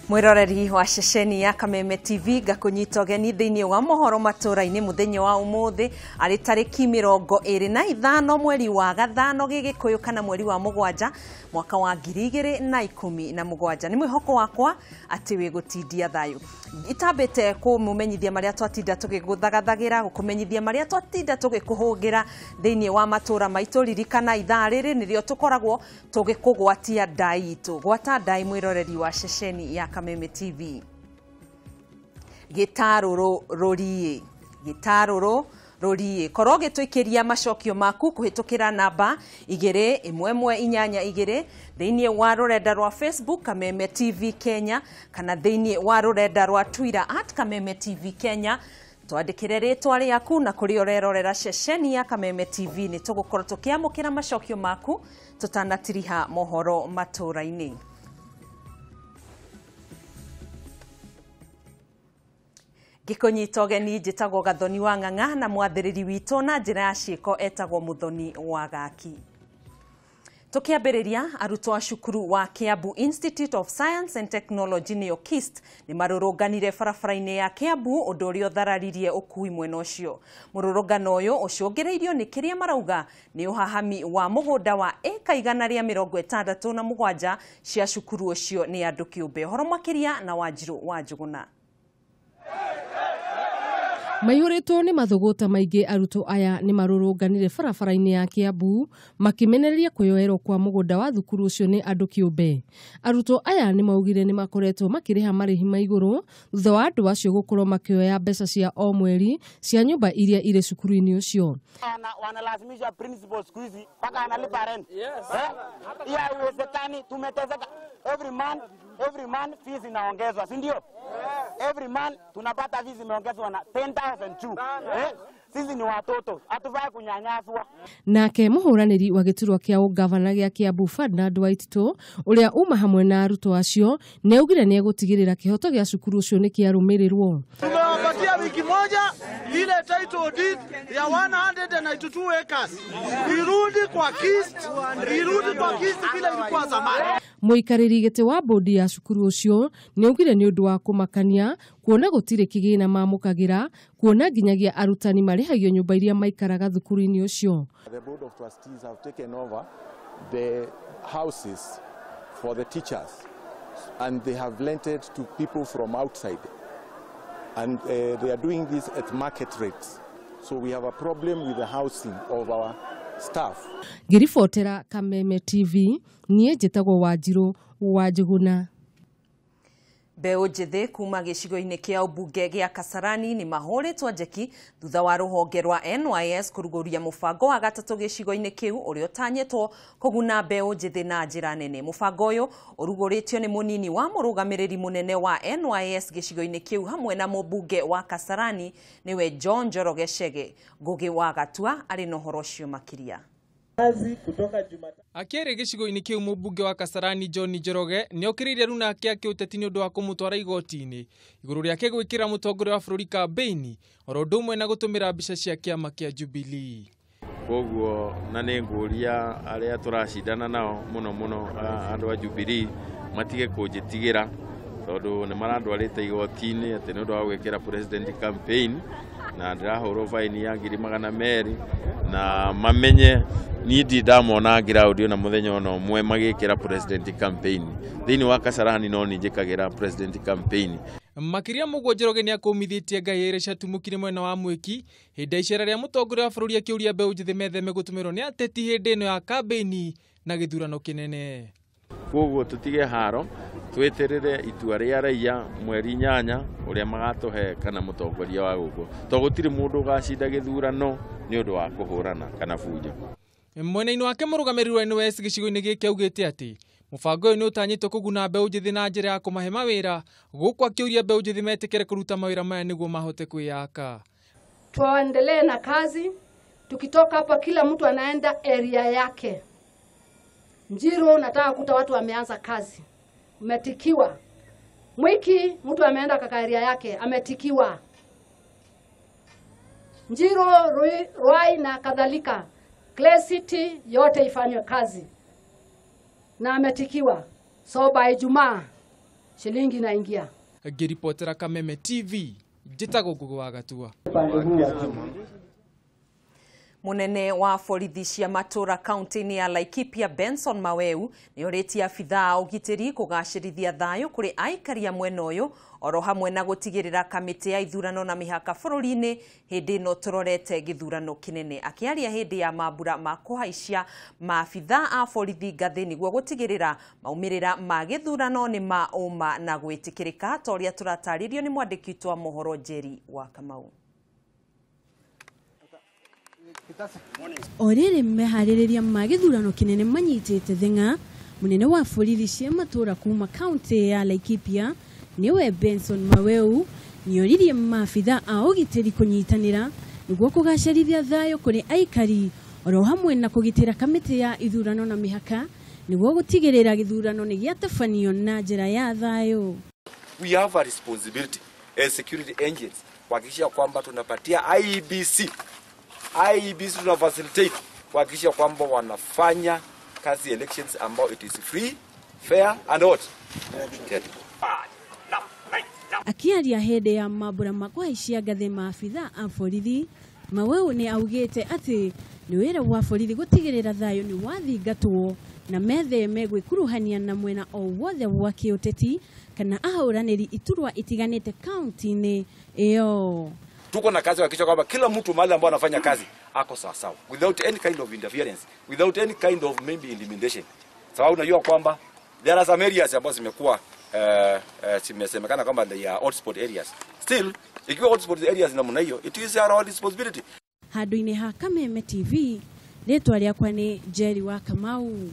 Mwiroreri wa ceceni ya Kameme TV gakunyita geni thiini wa Mohoro Matura-ini muthenya wa umuthi ari tariki 25 mweri wa Gathano gigikuyu kana mweri wa Mugwanja mwaka wa 2017. Ni mwihoko wakwa ati wi gutindia thayu itambete kumumenyithia maria twatinda tugiguthagathagĩra gukumenyithia maria twatinda tugikuhugira thiini wa matura maitu ririkana ithaa riri nirio tukoragwo tugikugwatia ndai itu gwata ndai mwiroreri wa ceceni ya Kameme TV. Gitaruru rorie korwo gitwikiria macokio maku kuhitukira namba 2112 thiini wa rurenda rwa Facebook Kameme TV Kenya kana thiini wa rurenda rwa Twitter @Kameme TV Kenya. Twandikire ritwa riaku na kuri orerorera ceceni ya Kameme TV ni tugukorwo tukiamukira macokio maku tutanatiriha Mohoro Matura-ini. Gikunyita geni njitagwo Gathoni wa Ng'ang'a na mwathiriri wito na njira ya ciiko etagwo Muthoni wa Gaki. Tukiambiriria arutwo a cukuru wa Kiambu Institute of Science and Technology ni KIST ni marurunganire barabara-ini ya Kiambu undu uria uthararirie ukui mwena ucio. Mururungano uyu ucungireirio ni kiria marauga ni uhahami wa mugunda wa eka 167 cia cukuru ucio ni andu kiumbe. Horo makiria na Wanjiru wa Njuguna. Maihurĩtwo nĩ mathugũta maingĩ arutwo aya nĩ marũrũnganire barabara-inĩ ya Kiambu makimenereria kwĩyoerwo kwa mũgũnda wa thukuru ũcio nĩ andũ kĩũmbe. Arutwo aya nĩ maugire nĩ makoretwo makĩrĩha marĩhi ma igũrũ thutha wa andũ acio gũkorwo makĩoya mbeca cia o mweri cia nyũmba iria irĩ cukuru-inĩ ũcio. Wanalazimisha principal siku hizi mpaka analipa rent. Hiyo haiwezekani, tumeteseka. Every month fees inaongezwa, si ndio? Every month tunapata fees imeongezwa na 10,000 sisi ni watoto, hatufai kunyanyaswa. Nake muhuraniri wa giturwa kia ugavana gia Kiambu Ferdinand Waititu uria uma hamwe na arutwo acio ne ugire ni egutigirira kihoto gia cukuru ucio ni kiarumirirwo. Tumewapatia wiki moja ile title deed ya 192 acres. Irudi kwa KIST bila ilikuwa zamani. Muikariri gite wa bodi ya cukuru ucio ni ugire ni undu wa kumakania kuona gutire kigina mamukagira kuona nginyagia arutani marihagio nyumba iria maikaraga thukuru-ini ucio. The board of trustees have taken over the houses for the teachers and they have rented to people from outside and they are doing this at market rates. So we have a problem with the housing of our staff. Girifotera Kameme TV nie njitagwo Wanjiru wa Njuguna. Mbeũ njĩthĩ kuma gĩcigo-inĩ kĩa ũmbunge gĩa Kasarani ni mahoretwo njeki thutha wa rũhonge rwa NYS kũrugũria mũbango wa gatatũ gĩcigo-inĩ kĩu ũrĩa ũtanyĩtwo kũguna mbeũ njĩthĩ na njĩra nene. Mũbango ũyũ ũrugũrĩtio nĩ mũnini wa mũrũgamĩrĩri mũnene wa NYS gĩcigo-inĩ kĩu hamwe na mũmbunge wa Kasarani niwe John Njoroge Chege. Ngugi wa Gatua arĩ na ũhoro ũcio makĩria. Akĩrĩ gĩcigo-inĩ kĩu mũmbunge wa Kasarani John Njoroge nĩ okĩrĩire runa ake ũteti nĩ ũndũ wa kũmũtwara igoti-inĩ igũrũ rĩake gwĩkĩra mũtongoria wa bũrũri kambeini oro ũndũ ũmwe na gũtũmĩra mbica cia kĩama kĩa Jubilee. Koguo na nĩ ngũria arĩa tũracindana nao mũno andũ a Jubilee matige kũnjĩtigĩra tondũ nĩ marandwarĩte igoti-inĩ atĩ nĩ ũndũ wa gwĩkĩra president campaign na ndĩrahũrwo faini ya 200 na mamenye nidi ndamona ground na muthenya ono mwe magikira president campaign thiini wa Kasarani no ninjikagira president campaign. Makiria mũguo Njoroge nĩ akũmithitie ngai ĩrĩa ciatumũkire mwena wa mweki hĩndĩ icera rĩa mũtongoria wa bũrũri akĩũria mbeũ njĩthĩ metheme gũtũmĩrwo nĩ ateti hĩndĩ ĩno ya campaign na gĩthurano kĩnene. Koguo tutige haro tweterere itua rĩa raia mweri 8 ũrĩa magatũhe kana mũtongoria wa gũkũ to gũtirĩ mũndũ ũgacinda gĩthurano nĩ ũndũ wa kũhũrana kana fujo. Mwena-inĩ wake mũrũgamĩrĩri wa NYS gĩcigo-inĩ gĩkĩ augĩte atĩ mũbango ũyũ nĩ ũtanyĩtwo kũguna mbeũ njĩthĩ na njĩra ya kũmahe mawĩra gũkũ akĩũria mbeũ njĩthĩ metĩkĩre kũruta mawĩra maya nĩguo mahote kwĩyaka. Tuendelee na kazi, tukitoka hapa kila mtu anaenda area yake. Njiru nataka kuta watu wameanza kazi, umetikiwa. Mwiki mtu ameenda kaka area yake, ametikiwa. Njiru, Ruai na kadhalika, Clay City yote ifanywe kazi na ametikiwa. So by Ijumaa shilingi inaingia. Ngiripotera Kameme TV, njitagwo Ngugi wa Gatua. Munene wa borithi cia matura kaunti-ini ya Laikipia Benson Maweu ni oritie abithaa ugitiri kugacirithia thayo kuri aikari a mwena uyu oro hamwe na gutigirira kamiti ya ithurano na mihaka bururi-ini hindi no turorete githurano kinene. Akiaria hindi ya mambura ma kuhaicia maabithaa a borithi ngathi niguo gutigirira maumirira ma githurano ni ma uma na gwitikirika toria turataririo ni mwandiki twa Mohoro Njeri wa Kamau. Orere mehaririria magithurano kinene manyitite thenga munene wa borithi cia matura kuma kaunti ya Laikipia niwe Benson Maweu nioririe maabithaa a ugitiri kunyitanira niguo kugacirithia thayo kuri aikari oro hamwe na kugitira kamiti ya ithurano na mihaka niguo gutigirira githurano ni giatafanio na njira ya thayo. We have a responsibility as security agents kuhakikisha kwamba tunapatia IEBC tuna facilitate kuhakikisha kwamba wanafanya kazi elections ambao it is free, fair and what? Akiaria hede ya mabura makuhaishia gathe maabithaa a borithi, Maweu ni augite ati ni wira wa borithi gutigirira thayo ni wathingatwo na metheme gwikuruhania na mwena o wothe wa kiuteti kana ahauraniri iturwa itiganite kaunti-ini iyo. Tuko na kazi kuhakikisha kwamba kila mtu mahali ambao anafanya kazi ako sawa sawa, without any kind of interference, without any kind of maybe intimidation. Sababu unajua kwamba there are some areas ambazo zimekuwa zimesemekana kwamba they are hotspot areas. Still, ikiwa hotspot areas namna hiyo, it is our responsibility. Handu-ini ha Kameme TV, ritwa riakwa ni Njeri wa Kamau.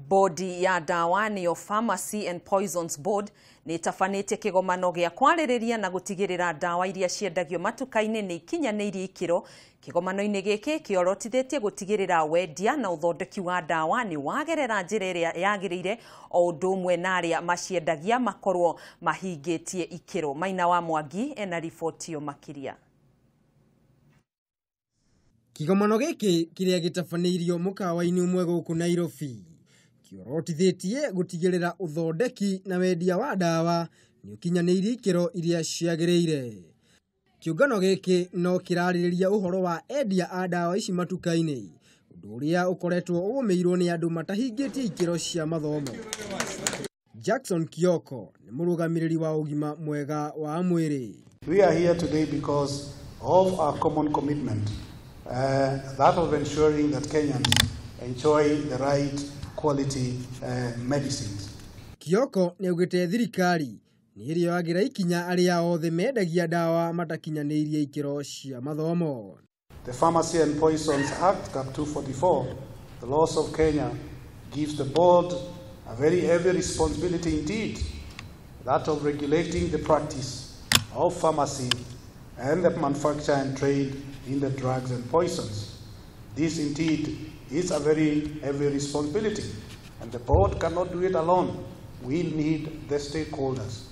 Bodi ya dawa niyo Pharmacy and Poisons Board ni tafanite kigomano gia kwaririria na gutigirira dawa iria ciendagio matuka-ini ni ikinyanirie ikiro. Kigomano-ini giki kiorotithĩtie gutigirira wendia na uthondeki wa dawa ni wagerera njira iria yagirire o undu umwe na aria maciendagia makorwo mahingitie ikiro. Maina wa Mwangi ena riboti yo makiria. Kigomano giki kiria gitafanĩirio mukawa-ini umwe guku Nairobi kiorotithĩtie gutigirira uthondeki na wendia wa dawa ni ukinyanirie ikiro iria ciagirĩire. Kiungano giki no kirarĩrĩria uhoro wa endia a dawa ici matuka-ini, undu uria ukoretwo ugumirwo ni andu matahingitie ikiro cia mathomo. Jackson Kioko ni murugamiriri wa ugima mwega wa mwiri. We are here today because of our common commitment, that of ensuring that Kenyans enjoy the right quality medicines. Kioko ni ugite thirikari ni irio agira ikinya aria othe mendagia dawa matakinyanirie ikiro cia mathomo. The Pharmacy and Poisons Act, Cap 244, the laws of Kenya, gives the board a very heavy responsibility indeed, that of regulating the practice of pharmacy and the manufacture and trade in the drugs and poisons. This indeed is a very heavy responsibility, and the board cannot do it alone. We need the stakeholders.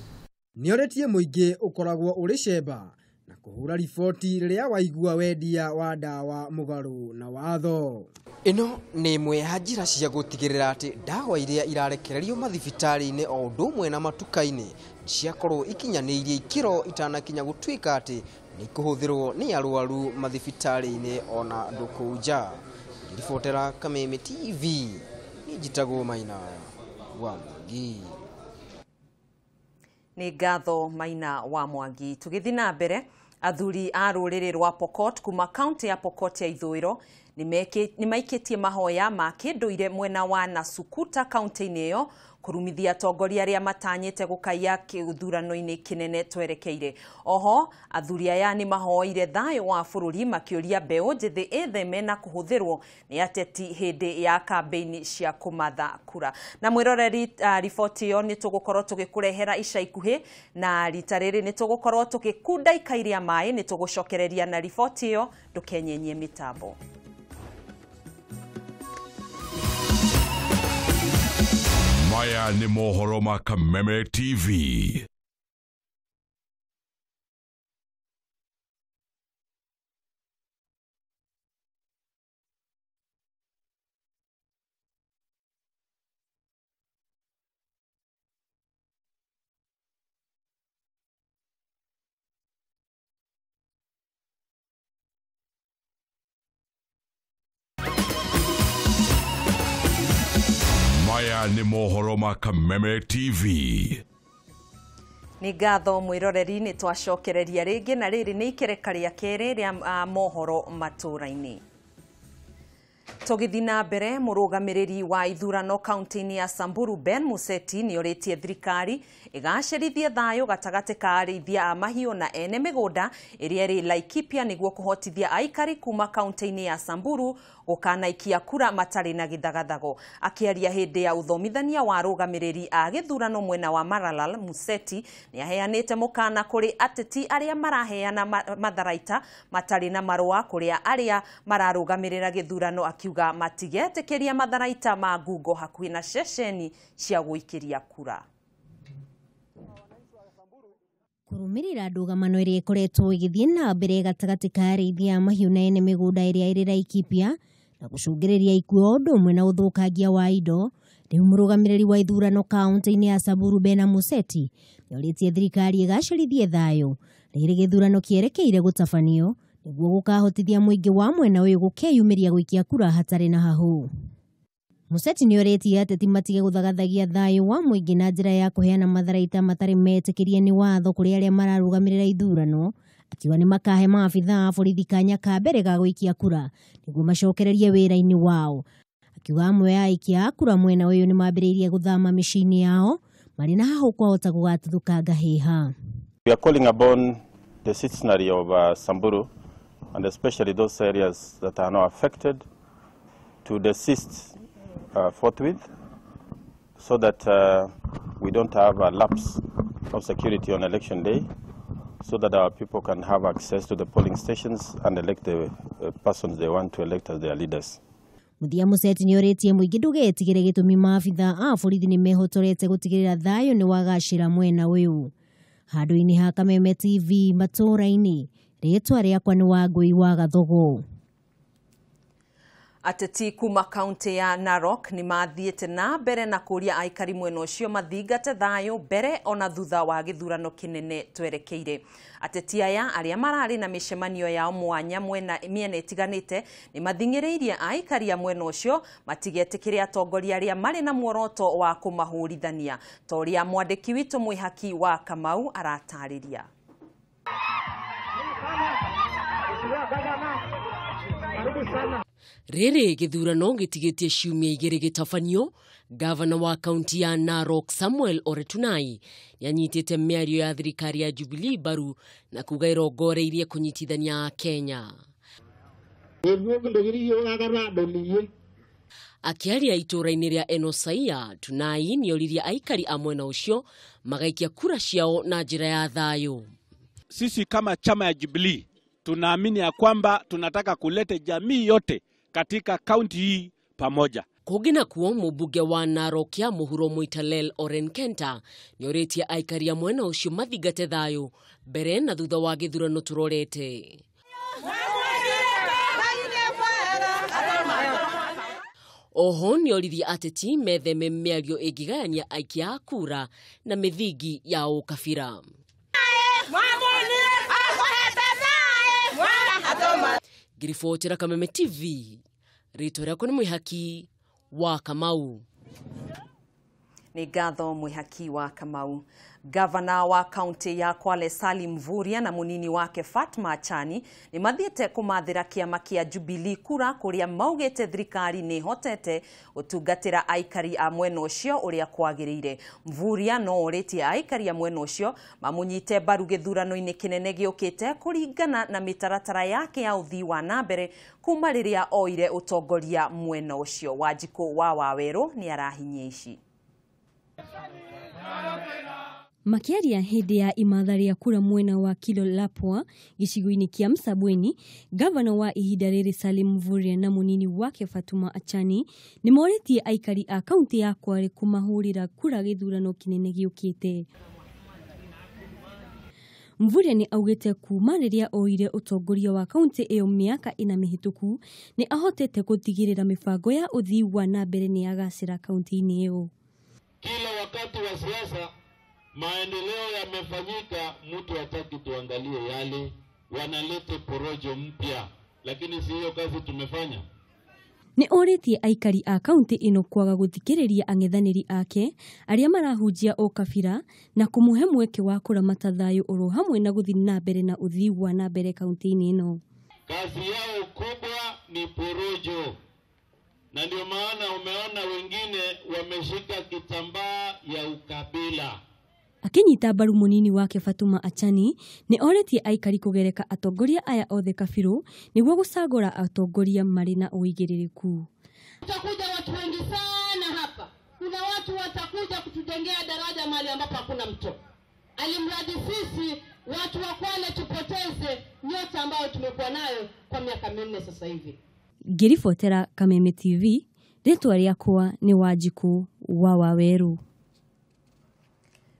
Nioretie muingi ukoragwo uri cemba na kuhura riboti riria waigua wendia wa dawa mugaru na watho. Ino ni imwe ya njira cia gutigirira ati dawa iria irarekererio mathibitari-ini o undu umwe na matuka-ini ciakorwo ikinyanirie ikiro itanakinya gutwika ati ni kuhuthirwo ni arwaru mathibitari-ini ona nduku nja. Ribotera Kameme TV ni njitagwo Maina wa Mwangi. Ni ngatho Maina wa Mwangi. Tugithi na mbere, athuri a ruriri rwa Pokot kuma kaunti ya Pokot ya ithwiro ni maikitie mahoya ma kinduire mwena wa Nasukuta kaunti-ini iyo kurumithia atongoria aria matanyite gukaiya githurano-ini kinene twerekeire. Oho athuri aya ni mahoire thayo wa bururi makiuria mbeu njithi itheme na kuhuthirwo ni ateti hindi ya kampeini cia kumatha kura. Na mwiroreri riboti iyo ni tugukorwo tugikurehera ica ikuhi, na rita riri ni tugukorwo tugikunda ikairia mai, ni tugucokereria na riboti iyo ndukenyenyie mitambo. Maya ni Mohoro ma Kameme TV. Maya ni Mohoro Makameme TV. Ni ngatho mwiroreri ni twacokereria ringi na riri ni ikereka ria keri ria Mohoro Matura-ini. Tugithina mbere murugamiriri wa ithurano kaunti-ini ya Samburu Ben Museti ni oritie thirikari igacirithie thayo gatagati ka arĩithia a mahiũ na ene migunda iria ri Laikipia niguo kuhotithia aikari kuma kaunti-ini ya Samburu gukanaikia kura matari na githagathago. Akiaria hindi ya uthomithania wa rugamiriri a githurano mwena wa Maralal, Museti ni aheanite mukana kuri ateti aria maraheana matharaita matari na marua kuria aria mararugamirira githurano, akiuga matigetekeria matharaita ma ngungo hakuhi na ceceni cia guikiria kura. Kurumirira ndũgamano iria ikoretwo igithie na mbere gatagati ka arĩithia a mahiũ na ene mĩgũnda ĩrĩa ĩrĩ Laikipia na gũcũngĩrĩria ikuũ ũndũ ũmwe na ũthũkangia wa indo, rĩu mũrũgamĩrĩri wa ithurano kaunti-inĩ ya Samburu Ben Museti nĩorĩtie thirikari ĩgacĩrithie thayũ rĩrĩ gĩthurano kĩerekeire gũtabanio nĩguo gũkahotithia mũingĩ wa mwena ũyũ gũkeyumĩria gũikia kura hatarĩ na hahũ. Museti nĩorĩtie ateti matige gũthagathagia thayũ wa mũingĩ na njĩra ya kũheana matharaita matarĩ metĩkĩrie nĩ watho kũrĩ arĩa mararũgamĩrĩra ithurano, akiuga nĩ makahe maabitha a borithi kanya ka mbere ga gũikia kura nĩguo macokererie wĩra-inĩ wao. Akiuga amwe a aikia a kura mwena ũyũ nĩ mambĩrĩirie gũthama mĩciĩ-inĩ yao marĩ na hahũ kwahota gũgatuthũkanga hĩha. We are calling upon the citizenry of Samburu and especially those areas that are now affected to desist forthwith so that we don't have a lapse of security on election day, so that our people can have access to the polling stations and elect the persons they want to elect as their leaders. Muthia Museti nĩorĩtie mũingĩ ndũgetigĩre gĩtũmi maabitha a borithi nĩ mehotorete gũtigĩrĩra thayũ nĩ wagacĩra mwena ũyũ. Handũ-inĩ ha Kameme TV Matura-ini, rĩtwa rĩakwa nĩ Wangui wa Gathogo. Ateti kuma kaunti ya Narok ni mathiete na mbere na kuria aikari mwena ucio mathingate thayo mbere ona thutha wa githurano kinene twerekeire. Ateti aya aria marari na mishemanio yao mwanya miena itiganite ni mathing'ĩrĩirie aikari a mwena ucio matigetekiria atongoria aria mari na muoroto wa kumahurithania, toria mwandiki witu Mwihaki wa Kamau aratariria. Rĩrĩ gĩthurano gĩtigĩtie ciumia igĩrĩ gĩtabanio, gavana wa kaunti ya Narok Samuel Oretunai nĩanyitĩte mĩario ya thirikari ya Jubilee mbaru na kuga ĩrongoreirie kũnyitithania Kenya. Akiaria itũra-inĩ rĩa Enosaia, Tunai nĩoririe aikari a mwena ũcio magaikia kura ciao na njĩra ya thayũ. Sisi kama chama ya Jubilee tunaamini ya kwamba tunataka kulete jamii yote katika kaunti hii pamoja. Kũngĩ nakuo mũmbunge wa Narok ya Mohoro Matura-ini Oren Kenta nĩorĩtie aikari a mwena ũcio mathingate thayũ mbere na thutha wa gĩthurano tũrorete. Oho nĩoririe ateti metheme mĩario ĩngĩgayania aikia a kura na mĩthingi ya ũkabira. Girifotera Kameme TV, rĩtwa rĩakwa nĩ Mwihaki wa Kamau. Ni ngatho Mwihaki wa Kamau. Gavana wa kaunti ya Kwale Salim Mvurya na munini wake Fatma Achani ni mathiete kumathira kiama kia Jubilee kura kuria maugite thirikari ni hotete utungatira aikari a mwena ucio uria kwagiriire. Mvurya no oritie aikari a mwena ucio mamunyite mbaru githurano-ini kinene giukite kuringana na mitaratara yake ya uthii wa nambere kuma riria oire utongoria mwena ucio. Wanjiko wa Waweru ni arahinyia ici. Makiaria hĩndĩ ya imatha rĩa kura mwena wa Kilolapwa gĩcigo-inĩ kĩa Msabweni, gavana wa ihinda rĩrĩ Salim Mvurya na munini wake Fatuma Achani nĩ morĩtie aikari a kaunti ya Kwale kumahũrĩra kura gĩthurano kinene gĩũkĩte. Mvurya nĩ augĩte kuma rĩrĩa oire utongoria wa kaunti ĩyo mĩaka 4 mĩhĩtũku nĩ ahotete gũtigĩrĩra mĩbango ya uthii wa nambere nĩ yagacĩra kaunti-inĩ ĩyo. Kila wakati wa siasa maendeleo yamefanyika, mtu hataki tuangalie yale, wanalete porojo mpya, lakini si hiyo kazi tumefanya. nĩ orĩtie aikari a kaunti ĩno kwaga gũthikĩrĩria ang'ethanĩri ake arĩa marahunjia ũkabira na kũmũhe mweke wa kũramata thayũ oro hamwe na gũthiĩ na mbere na ũthii wa na mbere kaunti-inĩ ĩno. Kazi yao kubwa ni porojo, na ndio maana umeona wengine wameshika kitambaa ya ukabila. Akinyita mbaru munini wake Fatuma Achani nĩ orĩtie aikari kũgereka atongoria aya othe kabirũ nĩguo gũcagũra atongoria marĩ na ũigĩrĩrĩku. Tutakuja watu wengi sana hapa. Kuna watu watakuja kutujengea daraja mahali ambapo hakuna mto. Alimradi sisi watu wa Kwale tupoteze nyota ambayo tumekuwa nayo kwa miaka 4 sasa hivi. Ngĩribotera Kameme TV, rĩtwa rĩakwa nĩ Wanjikũ wa Waweru.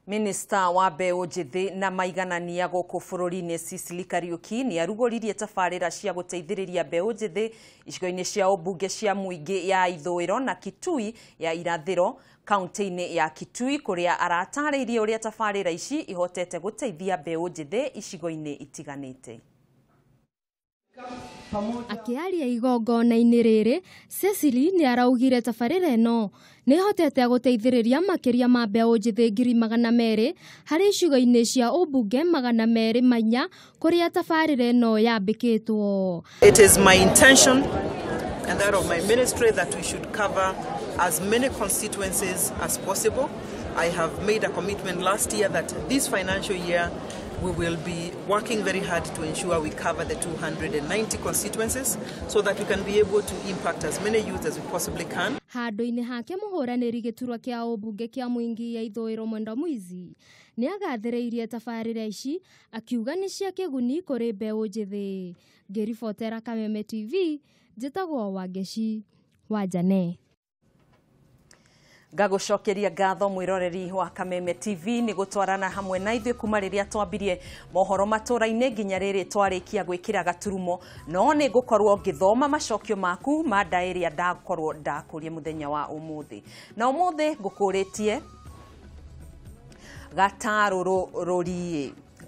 Minista wa mbeũ njĩthĩ na maiganania gũkũ bũrũri-inĩ Cecily Kariuki nĩ arugũririe tabarĩra cia gũteithĩrĩria mbeũ njĩthĩ icigo-inĩ cia ũmbunge cia mũingĩ ya ithũĩro na Kitui ya irathĩro kaunti-inĩ ya Kitui, kũrĩa aratarĩirie ũrĩa tabarĩra ici ihotete gũteithia mbeũ njĩthĩ icigo-inĩ itiganĩte. Akiaria igongona-inĩ rĩrĩ, Cecily nĩ araugire tabarĩra ĩno nĩ hotete gũteithĩrĩria makĩria ma mbeũ njĩthĩ 200,000 harĩ icigo-inĩ cia ũmbunge 204 kũrĩa tabarĩra ĩno yambĩkĩtwo. It is my intention and that of my ministry that we should cover as many constituencies as possible. I have made a commitment last year that this financial year we will be working very hard to ensure we cover the 290 constituencies so that we can be able to impact as many youth as we possibly can. Handũ-inĩ hake mũhũranĩri gĩturwa kĩa ũmbunge kĩa mũingĩ ya ithũĩro Mwenda Muizi nĩ agathĩrĩirie tabarĩra ici akiuga nĩ cia kĩguni kũrĩ mbeũ njĩthĩ. Ngĩribotera Kameme TV, njĩtagwo Wangeci Wanjane. Ngagũcokeria ngatho mwĩroreri wa Kameme TV nĩ gũtwarana hamwe na ithuĩ kuma rĩrĩa twambirie mohoro matũra-inĩ nginya rĩrĩ twarĩkia gwĩkĩra gaturumo, no nĩ ngũkorwo ngĩthoma macokio maku ma ndaĩrĩa ndakorwo ndakũrie mũthenya wa ũmũthĩ. Na ũmũthĩ ngũkũrĩtie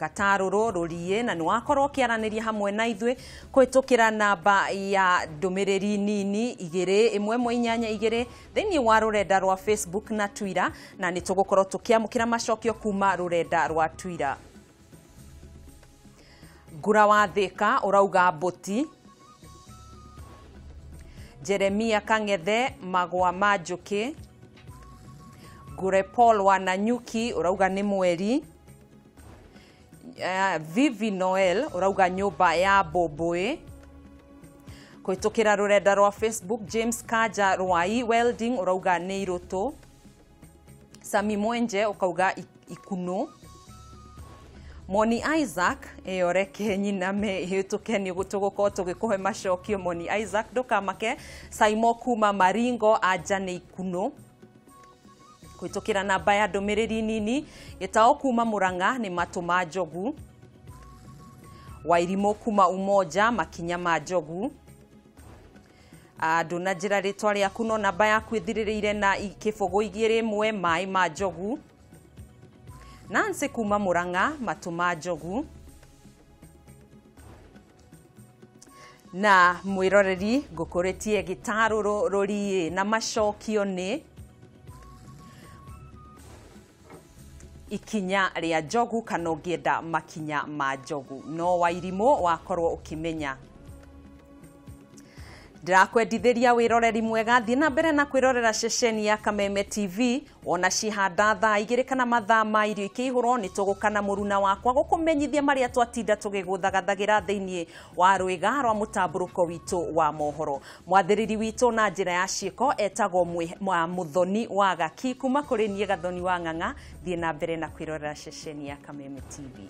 Gatarũrũ rũriĩ na nĩ wakorwo kĩaranĩria hamwe na ithuĩ kũhĩtũkĩra namba ya ndũmĩrĩri nini 21882 thĩinĩ wa rũrenda rwa Facebook na Twitter, na nĩ tũgũkorwo tũkĩamũkĩra macokio kuma rũrenda rwa Twitter. Ngura wa Thĩka ũrauga mbũti. Jeremia Kang'ethe magwa ma njũkĩ. Ngure Paul wa Nanyuki ũrauga nĩ mweri. Vivi Noel urauga nyumba ya Boboe. Kũhĩtũkĩra rũrenda rwa Facebook, James Kaja Rwai Welding urauga nĩ iroto. Sami Mwenje ukauga ikuno. Moni Isaac eyoreke nyina me hĩtũkenio gũtũgũkorwo tũgĩkũhe macokio Moni Isaac ndũkamake. Saimo kuma Maringo aja nĩ ikuno. Kũhĩtũkĩra namba ya ndũmĩrĩri nini Gĩtaũ kuma Mũrang'a nĩ matũ ma njogu. Wairimũ kuma Umoja makinya ma njogu. Ndũna njĩra rĩtwa rĩaku no namba yaku ĩthirĩrĩire na kĩbũgũ 21 maĩ ma njogu. Nancy kuma Mũrang'a matũ ma njogu. Na mwĩroreri ngũkũrĩtie Gĩtarũrũ rũriĩ na macokio nĩ ikinya rĩa njogu kana ũngĩenda makinya ma njogu, no Wairimũ wakorwo ũkĩmenya. Ndĩrakwendithĩria wĩroreri mwega, thiĩ na mbere na kwĩrorera ceceni ya Kameme TV, wona cihanda thaa 2 kana mathaa ma irio ikĩihũrwo nĩ tũgũkana mũruna wakwa gũkũmenyithia marĩa twatinda tũgĩgũthagathagĩra thĩinĩ wa rwĩga rwa mũtambũrũko witũ wa mohoro. Mwathĩrĩri witũ na njĩra ya ciĩko etagwo Mũthoni wa Gaki kuma kũrĩ niĩ Gathoni wa Ng'ang'a. Thiĩ na mbere na kwĩrorera ceceni ya Kameme TV.